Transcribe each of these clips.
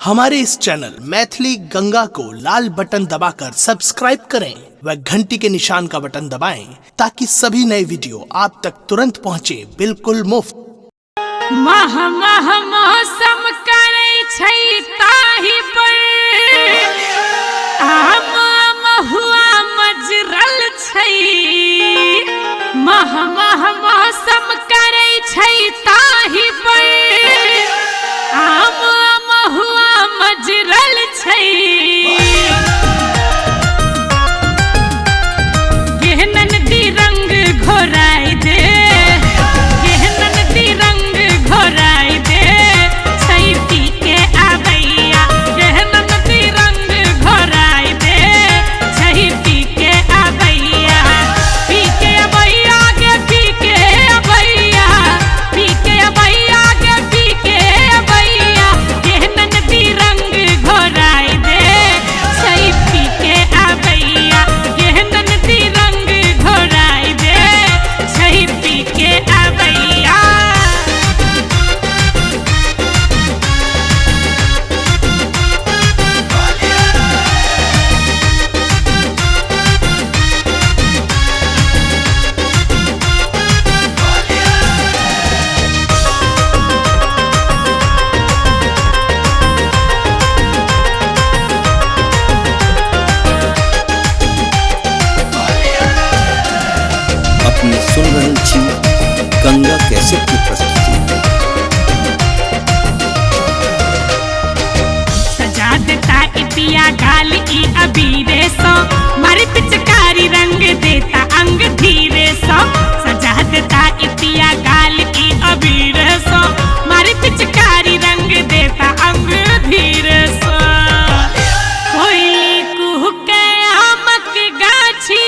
हमारे इस चैनल मैथिली गंगा को लाल बटन दबाकर सब्सक्राइब करें व घंटी के निशान का बटन दबाएं ताकि सभी नए वीडियो आप तक तुरंत पहुंचे बिल्कुल मुफ्त। मह मह मौसम करे छै ताहि पर आम महुआ मजरल छै। मह मह मौसम करे छै ताहि पर आम महुआ मजरल छै। केहन दी रंग घोराई दे, केहन दी रंग घोराई दे, छै पी के आबैया। केहन दी रंग घोराई दे, छै पी के आबैया। पी के आबैया गे पी के आबैया, पी के आबैया गे पी के आबैया। केहन दी रंग घोराई दे, छै पी के आबैया। केहन दी रंग घोराई दे, छै पी के आबैया। अपने सुन रहल छी गंगा कैसेट की प्रस्तुति। सजा देता इतिया गाल ई अबीरे सो, मारी पिचकारी रंग देता अंग धीरे सो। सजा देता इतिया गाल ई अबीरे सो, मारी पिचकारी रंग देता अंग धीरे सो। कोयली कुहके आमक गाछी,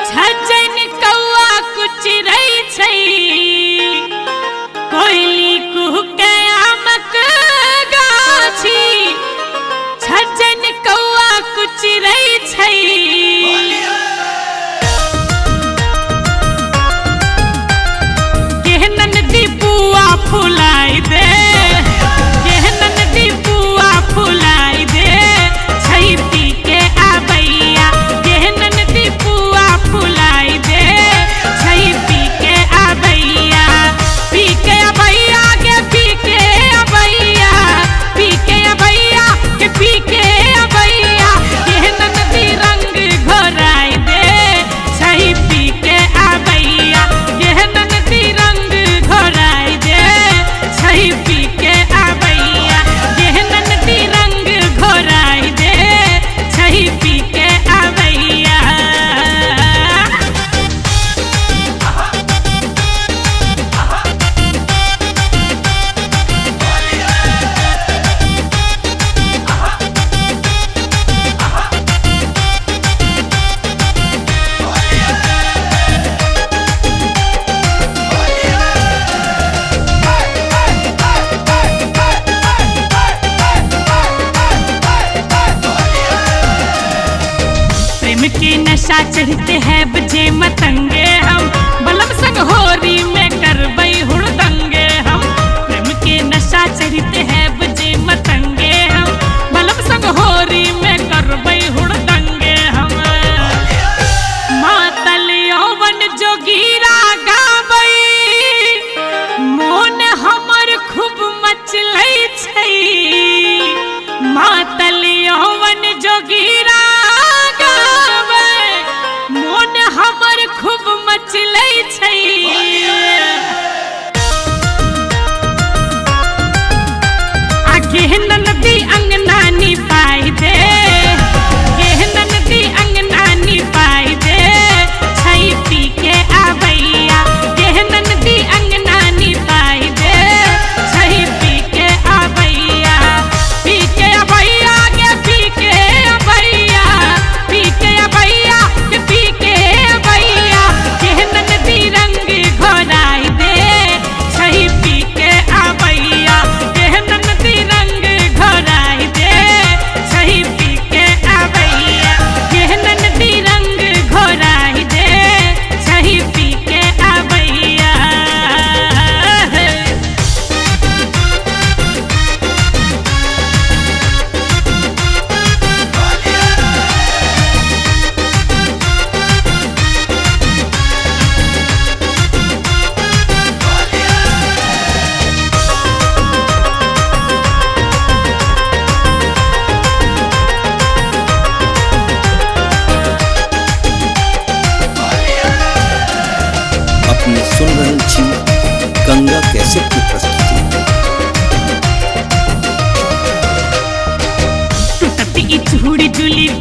छजन कौआ कुचरै छै। कोयली कुहके आमक गाछी, छजन कौआ कुचरै छै। केहन दी बुआ फुलाई दे, केहन दी बुआ फुलाई दे, छै पी के आबैया। केहन दी बुआ फुलाई दे, छै पी के आबैया। पी के आबैया गे पी के आबैया, पी के आबैया गे पी के आबैया। केहन दी रंग घोराई दे, छै पी के आबैया। केहन दी रंग घोराई दे, छै पी के आबैया। केहन दी रंग घोराई दे, छै पी के आबैया। प्रेम के नशा चढ़ते हैं बजे मतंगे हम, बलम संग होरी में करबै हुड़दंगे हम। प्रेम के नशा चढ़ते हैं बजे मतंगे हम, बलम संग होरी में करबै हुड़दंगे हम। मातल यौवन जोगीरा गाबै, मोन हमर खूब मचलै छै। मातल यौवन जोगीरा गाबै, मोन हमर खूब मचलै छै। आ केहन नदी अंगना निपाई दे, केहन नदी अंगना निपाई दे, छै पी के आबैया। केहन नदी अंगना निपाई दे, छै पी के आबैया। पी के आबैया गे पी के आबैया, पी के आबैया गे पी के आबैया। केहन नदी रंग घोराई दे, छै पी के आबैया। केहन नदी रंग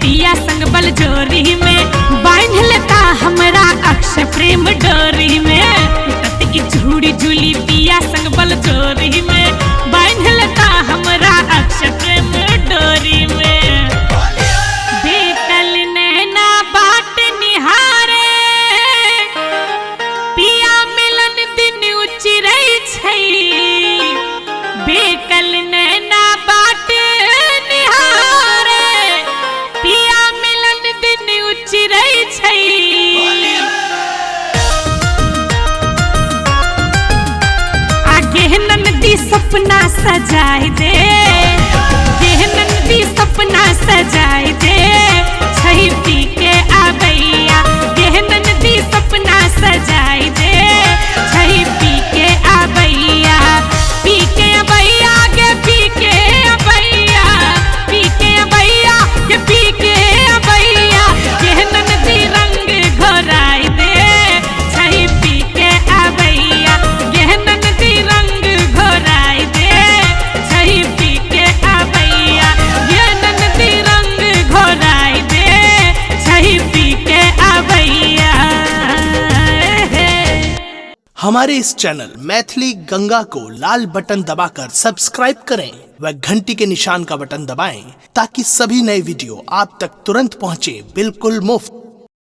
पिया संग बल जोरी में बांध लेता हमरा अक्षय प्रेम डोरी में टट की झूड़ी झूली पिया संग बल जोरी में बांध लेता हमरा अक्षय प्रेम डोरी में बेकल नैना बाट निहारे पिया मिलन दिन उचिरै छै बेकल नैना बाट निहारे पिया मिलन दिन उचिरै छै आगे नंदी सपना सजाए दे गे नंदी सपना सजाए दे छै पी के आबैया गे नंदी सपना सजाए दे छै पी के आबैया पी के अबैया गे पी के अबैया पी के अबैया गे पी के अबैया गे नंदी रंग घोराई दे छै पी के अबैया गे नंदी रंग घोराई दे छै पी के अबैया गे नंदी रंग घोराई दे छै पी के अबैया हमारे इस चैनल मैथिली गंगा को लाल बटन दबाकर सब्सक्राइब करें व घंटी के निशान का बटन दबाएं ताकि सभी नए वीडियो आप तक तुरंत पहुंचे बिल्कुल मुफ्त।